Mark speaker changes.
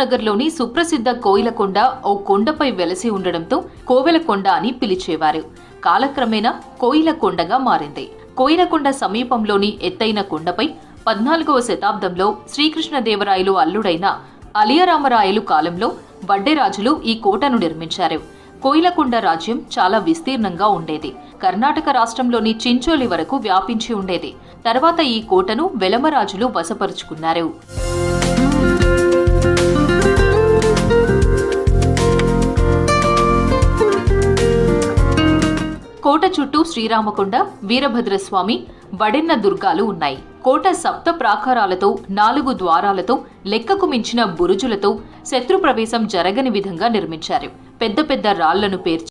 Speaker 1: నగర్లోని సుప్రసిద్ధ కోయిలకొండ ఓ కొండపై వెలసి ఉండడంతో కోవెలకొండ అని పిలిచేవారు. కాలక్రమేణా కోయిలకొండగా మారింది. కోయిలకొండ సమీపంలోని ఎత్తైన కొండపై 14వ శతాబ్దంలో శ్రీకృష్ణదేవరాయలు అల్లుడైన అలియరామరాయలు కాలంలో వడ్డెరాజులు ఈ కోటను నిర్మించారు. కోయిలకొండ రాజ్యం చాలా విస్తీర్ణంగా ఉండేది. కర్ణాటక రాష్ట్రంలోని చించోలి వరకు వ్యాపించి ఉండేది. తర్వాత ఈ కోటను వెలమరాజులు వశపరుచుకున్నారు. కోట చుట్టూ శ్రీరామకొండ, వీరభద్రస్వామి, వడెన్న దుర్గాలు ఉన్నాయి. కోట సప్త ప్రాకారాలతో, 4 ద్వారాలతో, లెక్కకు మించిన బురుజులతో శత్రు ప్రవేశం జరగని విధంగా నిర్మించారు. పెద్ద పెద్ద రాళ్లను పేర్చి